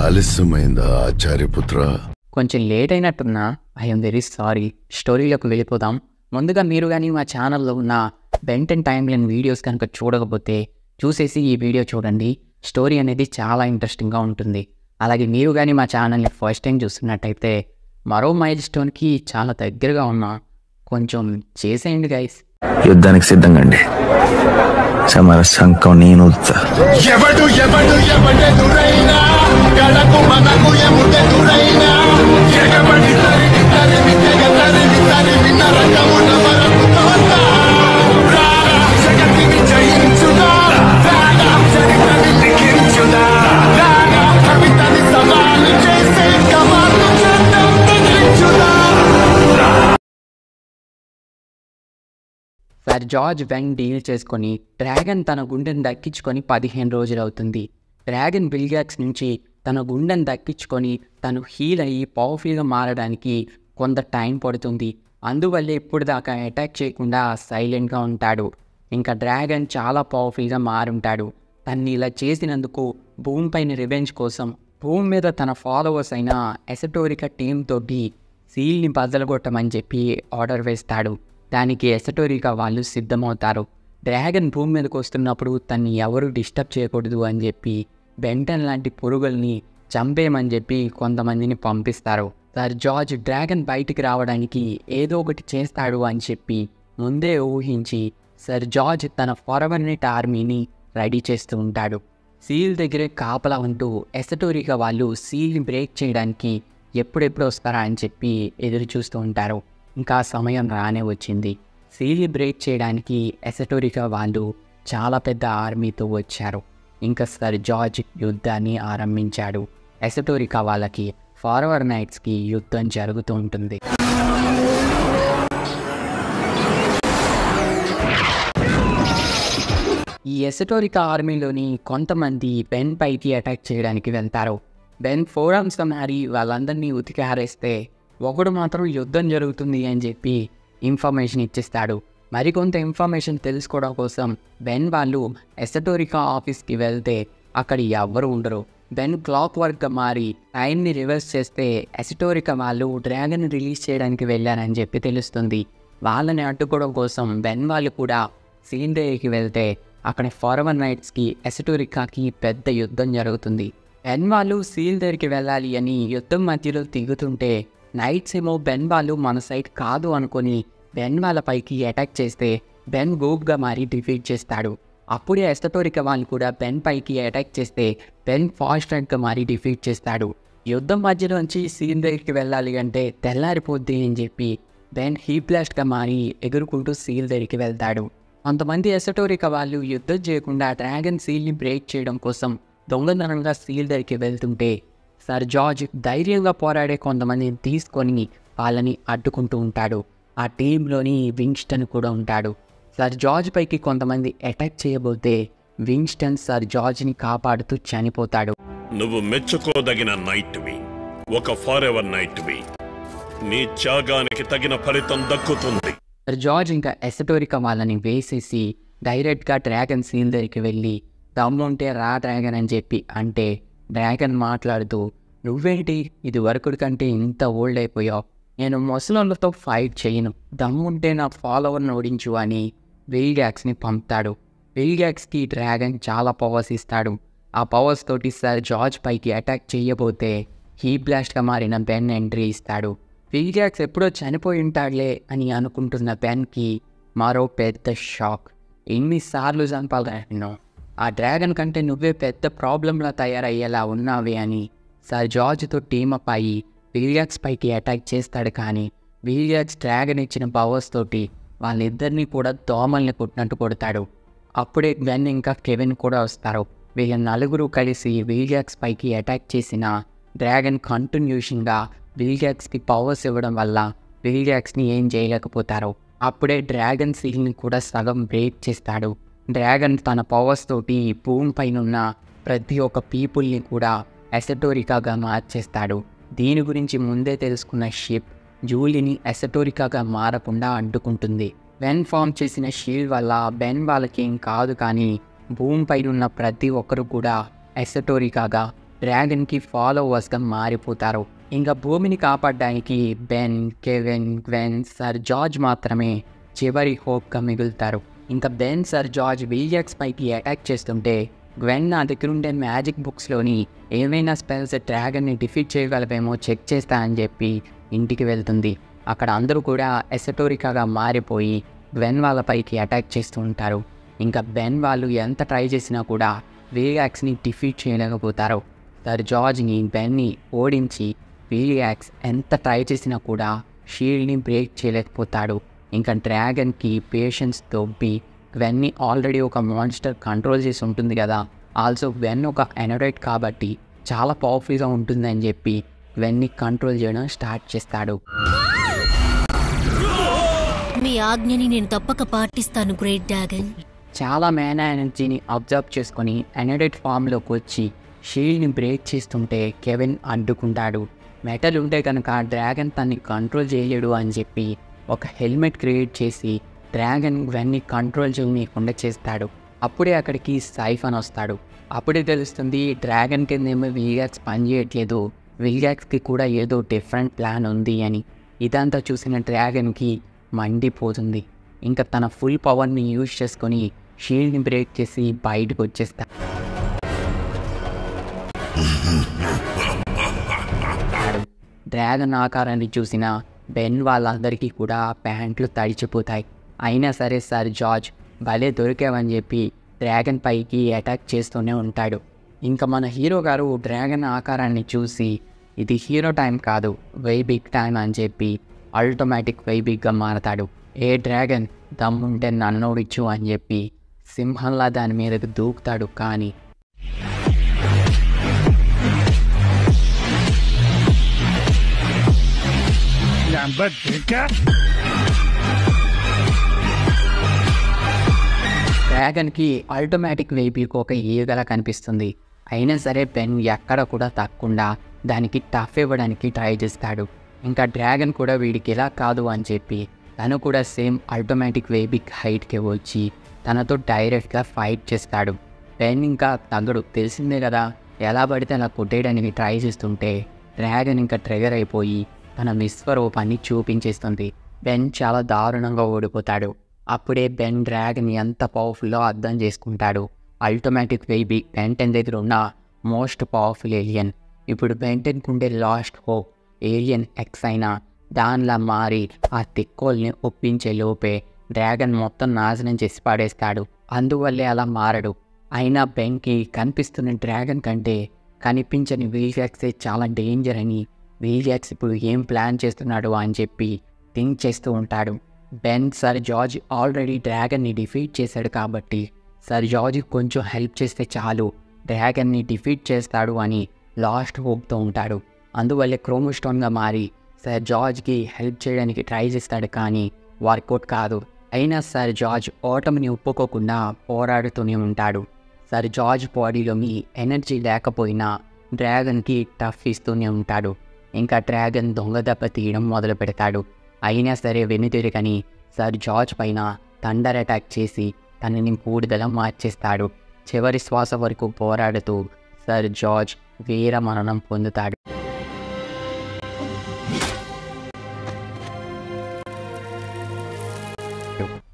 ఆలస్యమైందా ఆచార్యపుత్ర? కొంచెం లేట్ అయినట్టున్నా. I'm very sorry. స్టోరీలోకి వెళ్ళిపోదాం. ముందుగా మీరు కానీ మా ఛానల్లో ఉన్న బెన్ 10 టైమ్ లైన్ వీడియోస్ కనుక చూడకపోతే చూసేసి ఈ వీడియో చూడండి. స్టోరీ అనేది చాలా ఇంట్రెస్టింగ్గా ఉంటుంది. అలాగే మీరు కానీ మా ఛానల్ని ఫస్ట్ టైం చూస్తున్నట్టయితే మరో మైల్ స్టోన్కి చాలా దగ్గరగా ఉన్నా. కొంచెం చేసేయండి గైస్. యుద్ధానికి సిద్ధంగా అండి. సమర శంఖం నేను సర్ జార్జ్ వెంగ్ డీల్ చేసుకొని డ్రాగన్ తన గుండెను దక్కించుకొని 15 రోజులు అవుతుంది. డ్రాగన్ విల్గాక్స్ నుంచి తన గుండెను దక్కించుకొని తను హీల్ అయ్యి పవర్ఫుల్గా మారడానికి కొంత టైం పడుతుంది. అందువల్లే ఇప్పుడు దాకా అటాక్ చేయకుండా సైలెంట్గా ఉంటాడు. ఇంకా డ్రాగన్ చాలా పవర్ఫుల్గా మారుంటాడు. తన్ని ఇలా చేసినందుకు భూమి పైన రివెంజ్ కోసం భూమి మీద తన ఫాలోవర్స్ అయిన ఎసటోరికా టీమ్ తోటి సీల్ని బద్దలగొట్టమని చెప్పి ఆర్డర్ వేస్తాడు. దానికి ఎసటోరికా వాళ్ళు సిద్ధమవుతారు. డ్రాగన్ భూమి మీదకి వస్తున్నప్పుడు తన్ని ఎవరు డిస్టర్బ్ చేయకూడదు అని చెప్పి బెన్ 10 లాంటి పురుగుల్ని చంపేయమని చెప్పి కొంతమందిని పంపిస్తారు. సర్ జార్జ్ డ్రాగన్ బయటికి రావడానికి ఏదో ఒకటి చేస్తాడు అని చెప్పి ముందే ఊహించి సర్ జార్జ్ తన ఫార్వర్నెట్ ఆర్మీని రెడీ చేస్తూ ఉంటాడు. సీల్ దగ్గరే కాపలా ఉంటూ ఎసటోరికా వాళ్ళు సీల్ని బ్రేక్ చేయడానికి ఎప్పుడెప్పుడు వస్తారా అని చెప్పి ఎదురు చూస్తూ ఉంటారు. ఇంకా సమయం రానే వచ్చింది. సీల్ బ్రేక్ చేయడానికి ఎసటోరికా వాళ్ళు చాలా పెద్ద ఆర్మీతో వచ్చారు. ఇంకా సర్ జార్జ్ యుద్ధాన్ని ఆరంభించాడు. ఎసటోరికా వాళ్ళకి ఫార్వర్డ్ నైట్స్కి యుద్ధం జరుగుతూ ఉంటుంది. ఈ ఎసటోరికా ఆర్మీలోని కొంతమంది బెన్ పైకి అటాక్ చేయడానికి వెళ్తారు. బెన్ ఫోరామ్స్తో మారి వాళ్ళందరినీ ఉతికి ఆరేస్తే ఒకడు మాత్రం యుద్ధం జరుగుతుంది అని చెప్పి ఇన్ఫర్మేషన్ ఇచ్చేస్తాడు. మరికొంత ఇన్ఫర్మేషన్ తెలుసుకోవడం కోసం బెన్ వాళ్ళు ఎసటోరికా ఆఫీస్కి వెళ్తే అక్కడ ఎవ్వరు ఉండరు. బెన్ క్లాక్ వర్క్గా మారి టైంని రివర్స్ చేస్తే ఎసటోరికా వాళ్ళు డ్రాగన్ రిలీజ్ చేయడానికి వెళ్ళారని చెప్పి తెలుస్తుంది. వాళ్ళని అడ్డుకోవడం కోసం బెన్ వాళ్ళు కూడా సీన్ దగ్గరికి వెళ్తే అక్కడ ఫార్వర్డ్ నైట్స్కి ఎసటోరికాకి పెద్ద యుద్ధం జరుగుతుంది. బెన్ వాళ్ళు సీల్ దగ్గరికి వెళ్ళాలి అని యుద్ధం మధ్యలో దిగుతుంటే నైట్స్ ఏమో బెన్ వాళ్ళు మన సైడ్ కాదు అనుకొని బెన్ వాళ్ళ పైకి అటాక్ చేస్తే బెన్ గూప్గా మారి డిఫీట్ చేస్తాడు. అప్పుడే ఎసటోరికా వాళ్ళు కూడా బెన్ పైకి అటాక్ చేస్తే బెన్ ఫాస్ట్ రైడ్గా మారి డిఫీట్ చేస్తాడు. యుద్ధం మధ్యలోంచి సీన్ దగ్గరికి వెళ్ళాలి అంటే తెల్లారిపోద్ది అని చెప్పి బెన్ హీట్ బ్లాస్ట్గా మారి ఎగురుకుంటూ సీల్ దగ్గరికి వెళ్తాడు. కొంతమంది ఎసటోరికా వాళ్ళు యుద్ధం చేయకుండా డ్రాగన్ సీల్ని బ్రేక్ చేయడం కోసం దొంగతనంగా సీల్ దగ్గరికి వెళ్తుంటే సర్ జార్జ్ ధైర్యంగా పోరాడే కొంతమందిని తీసుకొని వాళ్ళని అడ్డుకుంటూ ఉంటాడు. ఆ టీంలోని వింగ్స్టన్ కూడా ఉంటాడు. సర్ జార్జ్ పైకి కొంతమంది అటాక్ చేయబోతే వింగ్స్టన్ సర్ జార్జ్ని కాపాడుతూ చనిపోతాడు. నువ్వు మెచ్చుకోదగిన నైట్వి, ఒక ఫారెవర్ నైట్వి. నీ త్యాగానికి తగిన ఫలితం దక్కుతుంది. సర్ జార్జ్ ఇంకా ఎసటోరికా వాళ్ళని వేసేసి డైరెక్ట్గా డ్రాగన్ సీల్ దగ్గరికి వెళ్ళి దమ్ముంటే రా డ్రాగన్ అని చెప్పి అంటే డ్రాగన్ మాట్లాడుతూ నువ్వేంటి ఇది వరకుడి కంటే ఇంత ఓల్డ్ అయిపోయావు, నేను ముసలోళ్ళతో ఫైట్ చేయను, దమ్ముంటే నా ఫాలోవర్ని ఓడించు అని విల్గాక్స్ని పంపుతాడు. విల్గాక్స్కి డ్రాగన్ చాలా పవర్స్ ఇస్తాడు. ఆ పవర్స్ తోటి సర్ జార్జ్ పైకి అటాక్ చేయబోతే హీట్ బ్లాస్ట్గా మారిన బెన్ ఎంట్రీ ఇస్తాడు. విల్గాక్స్ ఎప్పుడో చనిపోయి ఉంటాడులే అని అనుకుంటున్న బెన్కి మరో పెద్ద షాక్. ఎన్నిసార్లు చంపాలను, ఆ డ్రాగన్ కంటే నువ్వే పెద్ద ప్రాబ్లంలా తయారయ్యేలా ఉన్నావే అని సర్ జార్జ్తో టీమప్ అయ్యి విల్గాక్స్ పైకి అటాక్ చేస్తాడు. కానీ విల్గాక్స్ డ్రాగన్ ఇచ్చిన పవర్స్ తోటి వాళ్ళిద్దరినీ కూడా దోమల్ని కొట్టినట్టు కొడతాడు. అప్పుడే బెన్ ఇంకా కెవిన్ కూడా వస్తారు. వీళ్ళ నలుగురు కలిసి విల్గాక్స్ పైకి అటాక్ చేసిన డ్రాగన్ కంటిన్యూషన్గా విల్గాక్స్కి పవర్స్ ఇవ్వడం వల్ల విల్గాక్స్ని ఏం చేయలేకపోతారు. అప్పుడే డ్రాగన్ సీల్ని కూడా సగం బ్రేక్ చేస్తాడు. డ్రాగన్ తన పవర్స్ తోటి భూమి పైన ఉన్న ప్రతి ఒక్క పీపుల్ని కూడా ఎసటోరికాగా మార్చేస్తాడు. దీని గురించి ముందే తెలుసుకున్న షిప్ జూలీని ఎసటోరికాగా మారకుండా అడ్డుకుంటుంది. బెన్ ఫామ్ చేసిన షీల్డ్ వల్ల బెన్ వాళ్ళకి ఏం కాదు, కానీ భూమిపై ఉన్న ప్రతి ఒక్కరు కూడా ఎసటోరికాగా డ్రాగన్కి ఫాలోవర్స్గా మారిపోతారు. ఇంకా భూమిని కాపాడడానికి Ben, Kevin, Gwen, sir George మాత్రమే చివరి హోప్గా మిగులుతారు. ఇంకా బెన్, సర్ జార్జ్ విలియాక్స్ పైకి అటాక్ చేస్తుంటే గ్వెన్ నా దగ్గర ఉండే మ్యాజిక్ బుక్స్లోని ఏమైనా స్పెల్స్ డ్రాగన్ని డిఫీట్ చేయగలవేమో చెక్ చేస్తా అని చెప్పి ఇంటికి వెళ్తుంది. అక్కడ అందరూ కూడా ఎసటోరికాగా మారిపోయి గ్వెన్ వాళ్ళపైకి అటాక్ చేస్తూ ఉంటారు. ఇంకా బెన్ వాళ్ళు ఎంత ట్రై చేసినా కూడా విలియాక్స్ని డిఫీట్ చేయలేకపోతారు. సర్ జార్జ్ని, బెన్ని ఓడించి విలియాక్స్ ఎంత ట్రై చేసినా కూడా షీల్డ్ని బ్రేక్ చేయలేకపోతాడు. ఇంకా డ్రాగన్కి పేషెన్స్ దొబ్బి గ్వెన్ని ఆల్రెడీ ఒక మాన్స్టర్ కంట్రోల్ చేసి ఉంటుంది కదా, ఆల్సో గ్వెన్ ఒక ఎనరైట్ కాబట్టి చాలా పవర్ఫుల్గా ఉంటుందని చెప్పి గ్వెన్ని కంట్రోల్ చేయడం స్టార్ట్ చేస్తాడు. మీ ఆజ్ఞని నేను తప్పక పాటిస్తాను గ్రేట్ డ్రాగన్. చాలా మేనా ఎనర్జీని అబ్జర్వ్ చేసుకొని ఎనరైట్ ఫామ్లోకి వచ్చి షీల్డ్ని బ్రేక్ చేస్తుంటే కెవిన్ అడ్డుకుంటాడు. మెటల్ ఉంటే కనుక డ్రాగన్ తన్ని కంట్రోల్ చేయలేడు అని చెప్పి ఒక హెల్మెట్ క్రియేట్ చేసి డ్రాగన్ గ్వెన్ని కంట్రోల్ చేయకుండా చేస్తాడు. అప్పుడే అక్కడికి సైఫన్ వస్తాడు. అప్పుడే తెలుస్తుంది డ్రాగన్ కిందేమో విలియాక్స్ పనిచేయట్లేదు, విలియాక్స్కి కూడా ఏదో డిఫరెంట్ ప్లాన్ ఉంది అని. ఇదంతా చూసిన డ్రాగన్కి మండిపోతుంది. ఇంకా తన ఫుల్ పవర్ని యూజ్ చేసుకొని షీల్డ్ని బ్రేక్ చేసి బయటకు వచ్చేస్తాడు. డ్రాగన్ ఆకారాన్ని చూసిన బెన్ వాళ్ళందరికీ కూడా ప్యాంట్లు తడిచిపోతాయి. అయినా సరే సర్ జార్జ్ భలే దొరికావని చెప్పి డ్రాగన్ పైకి అటాక్ చేస్తూనే ఉంటాడు. ఇంకా మన హీరో గారు డ్రాగన్ ఆకారాన్ని చూసి ఇది హీరో టైం కాదు, వై బిగ్ టైం అని చెప్పి ఆటోమేటిక్ వై బిగ్గా మారతాడు. ఏ డ్రాగన్ దమ్ముంటే నన్నోడిచ్చు అని చెప్పి సింహంలా దాని మీదకి దూకుతాడు. కానీ డ్రాగన్కి ఆటోమేటిక్ వేబీకి ఒక ఈగలా కనిపిస్తుంది. అయినా సరే బెన్ ఎక్కడ కూడా తక్కకుండా దానికి టఫ్ ఇవ్వడానికి ట్రై చేస్తాడు. ఇంకా డ్రాగన్ కూడా వీడికి ఎలా కాదు అని చెప్పి తను కూడా సేమ్ ఆటోమేటిక్ వేబిక్ హైట్కి వచ్చి తనతో డైరెక్ట్గా ఫైట్ చేస్తాడు. బెన్ ఇంకా తగ్గడు, తెలిసిందే కదా, ఎలా పడితే అలా కొట్టేయడానికి ట్రై చేస్తుంటే డ్రాగన్ ఇంకా ట్రిగర్ అయిపోయి తన విశ్వరూపాన్ని చూపించేస్తుంది. బెన్ చాలా దారుణంగా ఓడిపోతాడు. అప్పుడే బెన్ డ్రాగన్ ఎంత పవర్ఫుల్లో అర్థం చేసుకుంటాడు. ఆటోమేటిక్ వేబిక్ బెంటెన్ దగ్గర ఉన్న మోస్ట్ పవర్ఫుల్ ఏలియన్. ఇప్పుడు బెంటెన్కు ఉండే లాస్ట్ హోప్ ఏలియన్ ఎక్స్ అయినా దానిలా మారి ఆ తిక్కోల్ని ఒప్పించే లోపే డ్రాగన్ మొత్తం నాశనం చేసి పాడేస్తాడు. అందువల్లే అలా మారడు. అయినా బెన్కి కనిపిస్తున్న డ్రాగన్ కంటే కనిపించని విలియాక్సే చాలా డేంజర్ అని విలియాక్స్ ఇప్పుడు ఏం ప్లాన్ చేస్తున్నాడు అని చెప్పి థింక్ చేస్తూ ఉంటాడు. బెన్ సర్ జార్జ్ ఆల్రెడీ డ్రాగన్ని డిఫీట్ చేశాడు కాబట్టి సర్ జార్జ్ కొంచెం హెల్ప్ చేస్తే చాలు డ్రాగన్ని డిఫీట్ చేస్తాడు అని లాస్ట్ హోప్తో ఉంటాడు. అందువల్లే క్రోమోస్టోన్గా మారి సర్ జార్జ్కి హెల్ప్ చేయడానికి ట్రై చేస్తాడు, కానీ వర్కౌట్ కాదు. అయినా సర్ జార్జ్ ఓటమిని ఒప్పుకోకుండా పోరాడుతూనే ఉంటాడు. సర్ జార్జ్ బాడీలోని ఎనర్జీ లేకపోయినా డ్రాగన్కి టఫ్ ఇస్తూనే ఉంటాడు. ఇంకా డ్రాగన్ దొంగ దెబ్బ తీయడం మొదలు పెడతాడు. అయినా సరే వెనుతిరగని సర్ జార్జ్ పైన థండర్ అటాక్ చేసి తనని బూడిదలా మార్చేస్తాడు. చివరి శ్వాస వరకు పోరాడుతూ సర్ జార్జ్ వీర మరణం పొందుతాడు.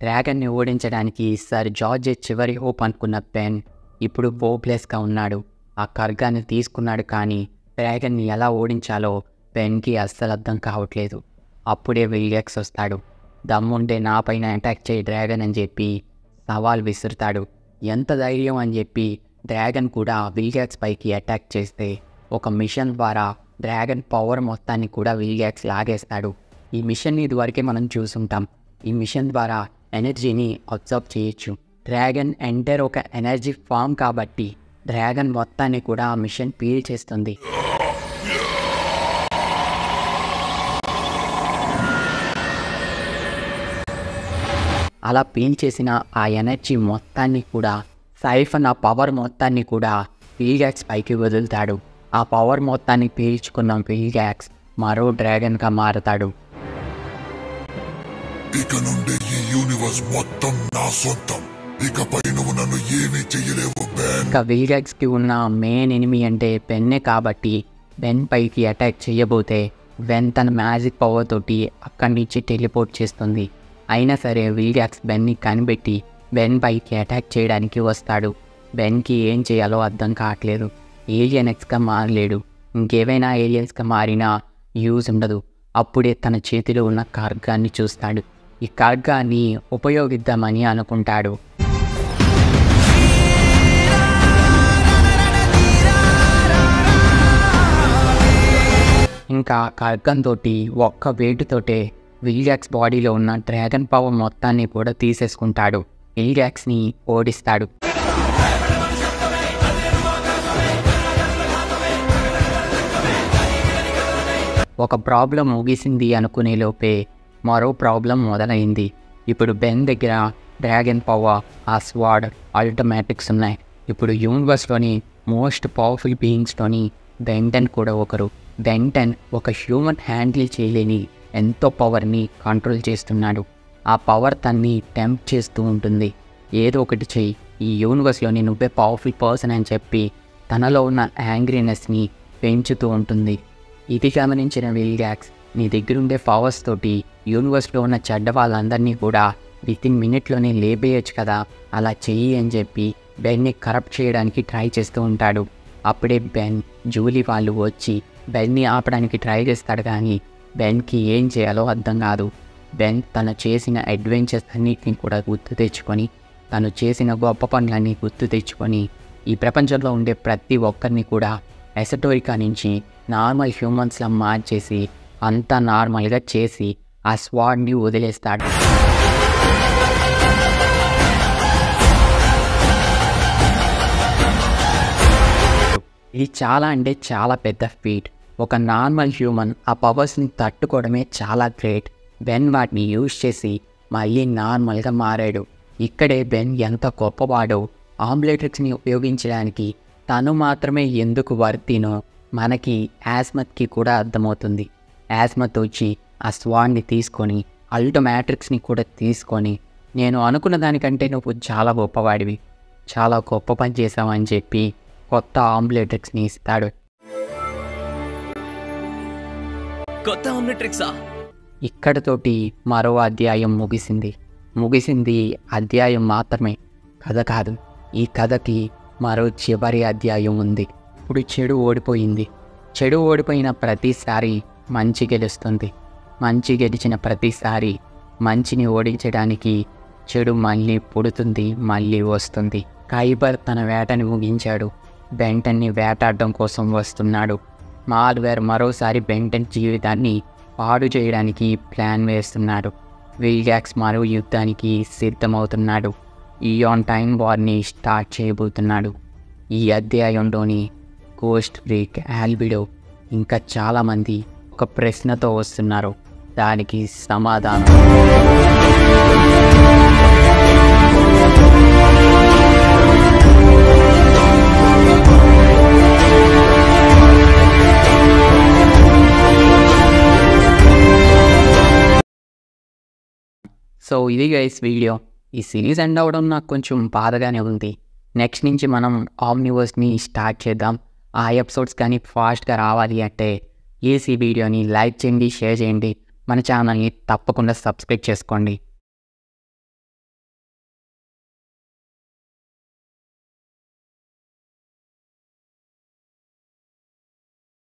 డ్రాగన్ని ఓడించడానికి సర్ జార్జ్ చివరి హోప్ అనుకున్న బెన్ ఇప్పుడు హోప్లెస్గా ఉన్నాడు. ఆ ఖడ్గాన్ని తీసుకున్నాడు, కానీ డ్రాగన్ని ఎలా ఓడించాలో బెన్కి అస్సలు అర్థం కావట్లేదు. అప్పుడే విలియాక్స్ వస్తాడు. దమ్ముంటే నా పైన అటాక్ చేయి డ్రాగన్ అని చెప్పి సవాల్ విసురుతాడు. ఎంత ధైర్యం అని చెప్పి డ్రాగన్ కూడా విలియాక్స్ పైకి అటాక్ చేస్తే ఒక మిషన్ ద్వారా డ్రాగన్ పవర్ మొత్తాన్ని కూడా విలియాక్స్ లాగేస్తాడు. ఈ మిషన్ని ఇదివరకే మనం చూసుంటాం. ఈ మిషన్ ద్వారా ఎనర్జీని అబ్జర్వ్ చేయొచ్చు. డ్రాగన్ ఎంటర్ ఒక ఎనర్జీ ఫామ్ కాబట్టి డ్రాగన్ మొత్తాన్ని కూడా ఆ మిషన్ పీల్ చేస్తుంది. అలా పీల్ చేసిన ఆ ఎనర్జీ మొత్తాన్ని కూడా సైఫన్ ఆ పవర్ మొత్తాన్ని కూడా విలియాక్స్ పైకి వదులుతాడు. ఆ పవర్ మొత్తాన్ని పీల్చుకున్న విలియాక్స్ మరో డ్రాగన్గా మారతాడు. ఇక నుండి ఈ యూనివర్స్ మొత్తం నా సొంతం. ఇకపై నువ్వు నన్ను ఏమీ చెయ్యలేవు బెన్. ఇక విల్జాక్స్కి ఉన్న మెయిన్ ఎనిమీ అంటే బెన్నే కాబట్టి బెన్ పైకి అటాక్ చేయబోతే బెన్ తన మ్యాజిక్ పవర్ తోటి అక్కడి నుంచి టెలిపోర్ట్ చేస్తుంది. అయినా సరే విల్జాక్స్ బెన్ని కనిపెట్టి బెన్ పైకి అటాక్ చేయడానికి వస్తాడు. బెన్కి ఏం చేయాలో అర్థం కావట్లేదు. ఏలియన్ ఎక్స్గా మారలేడు. ఇంకేవైనా ఏలియన్స్గా మారినా యూజ్ ఉండదు. అప్పుడే తన చేతిలో ఉన్న ఖడ్గాన్ని చూస్తాడు. ఈ ఖడ్గాన్ని ఉపయోగిద్దామని అనుకుంటాడు. ఇంకా ఖడ్గంతో ఒక్క వేటుతోటే విల్జాక్స్ బాడీలో ఉన్న డ్రాగన్ పవర్ మొత్తాన్ని కూడా తీసేసుకుంటాడు. విల్జాక్స్ని ఓడిస్తాడు. ఒక ప్రాబ్లం ముగిసింది అనుకునే లోపే మరో ప్రాబ్లం మొదలైంది. ఇప్పుడు బెన్ దగ్గర డ్రాగన్ పవర్, ఆ స్వాడ్, అల్టమాటిక్స్ ఉన్నాయి. ఇప్పుడు యూనివర్స్లోని మోస్ట్ పవర్ఫుల్ బీయింగ్స్లోని బెంటన్ కూడా ఒకరు. బెంటన్ ఒక హ్యూమన్ హ్యాండిల్ చేయలేని ఎంతో పవర్ని కంట్రోల్ చేస్తున్నాడు. ఆ పవర్ తన్ని టెంప్ట్ చేస్తూ ఉంటుంది. ఏదో ఒకటి చెయ్యి, ఈ యూనివర్స్లోని నువ్వే పవర్ఫుల్ పర్సన్ అని చెప్పి తనలో ఉన్న యాంగ్రీనెస్ని పెంచుతూ ఉంటుంది. ఇది గమనించిన విల్జాక్స్, నీ దగ్గరుండే పవర్స్ తోటి యూనివర్స్లో ఉన్న చెడ్డ వాళ్ళందరినీ కూడా వితిన్ మినిట్లోనే లేపేయచ్చు కదా, అలా చెయ్యి అని చెప్పి బెన్ని కరప్ట్ చేయడానికి ట్రై చేస్తూ ఉంటాడు. అప్పుడే బెన్, జూలీ వాళ్ళు వచ్చి బెన్ని ఆపడానికి ట్రై చేస్తాడు. కానీ బెన్కి ఏం చేయాలో అర్థం కాదు. బెన్ తను చేసిన అడ్వెంచర్స్ అన్నిటిని కూడా గుర్తు తెచ్చుకొని, తను చేసిన గొప్ప పనులన్నీ గుర్తు తెచ్చుకొని, ఈ ప్రపంచంలో ఉండే ప్రతి ఒక్కరిని కూడా ఎసటోరికా నుంచి నార్మల్ హ్యూమన్స్లా మార్చేసి అంతా నార్మల్గా చేసి ఆ స్వాడ్ని వదిలేస్తాడు. ఇది చాలా అంటే చాలా పెద్ద ఫీట్. ఒక నార్మల్ హ్యూమన్ ఆ పవర్స్ని తట్టుకోవడమే చాలా గ్రేట్. బెన్ వాటిని యూజ్ చేసి మళ్ళీ నార్మల్గా మారాడు. ఇక్కడే బెన్ ఎంత గొప్పవాడో ఆంబ్లేట్రిక్స్ని ఉపయోగించడానికి తను మాత్రమే ఎందుకు వర్తినో మనకి యాస్మత్కి కూడా అర్థమవుతుంది. యాస్మత్ వచ్చి ఆ స్వాడ్ని తీసుకొని అల్టమాట్రిక్స్ని కూడా తీసుకొని, నేను అనుకున్న దానికంటే నువ్వు చాలా గొప్పవాడివి, చాలా గొప్ప పని చేసావని చెప్పి కొత్త ఆంబ్లేట్రిక్స్ని ఇస్తాడు. కొత్త ఆమ్లెట్రిక్సా? ఇక్కడతోటి మరో అధ్యాయం ముగిసింది అధ్యాయం మాత్రమే, కథ కాదు. ఈ కథకి మరో చివరి అధ్యాయం ఉంది. ఇప్పుడు చెడు ఓడిపోయింది. చెడు ఓడిపోయిన ప్రతిసారి మంచి గెలుస్తుంది. మంచి గెలిచిన ప్రతిసారి మంచిని ఓడించడానికి చెడు మళ్ళీ పుడుతుంది, మళ్ళీ వస్తుంది. కైబర్ తన వేటని ముగించాడు. బెంటన్ని వేటాడడం కోసం వస్తున్నాడు. మాల్వేర్ మరోసారి బెంటన్ జీవితాన్ని పాడు చేయడానికి ప్లాన్ వేస్తున్నాడు. విల్జాక్స్ మరో యుద్ధానికి సిద్ధమవుతున్నాడు. ఈయాన్ టైమ్ వార్ని స్టార్ట్ చేయబోతున్నాడు. ఈ అధ్యాయంలోని గోస్ట్ బ్రేక్, ఆల్బిడో ఇంకా చాలామంది ఒక ప్రశ్నతో వస్తున్నారు. దానికి సమాధానం సో ఇది గైస్ వీడియో. ఈ సిరీస్ ఎండ్ అవ్వడం నాకు కొంచెం బాధగానే ఉంది. నెక్స్ట్ నుంచి మనం ఆమ్నివర్స్ని స్టార్ట్ చేద్దాం. ఆ ఎపిసోడ్స్ కానీ ఫాస్ట్గా రావాలి అంటే ఈ వీడియోని లైక్ చేయండి, షేర్ చేయండి, మన ఛానల్ని తప్పకుండా సబ్స్క్రైబ్ చేసుకోండి.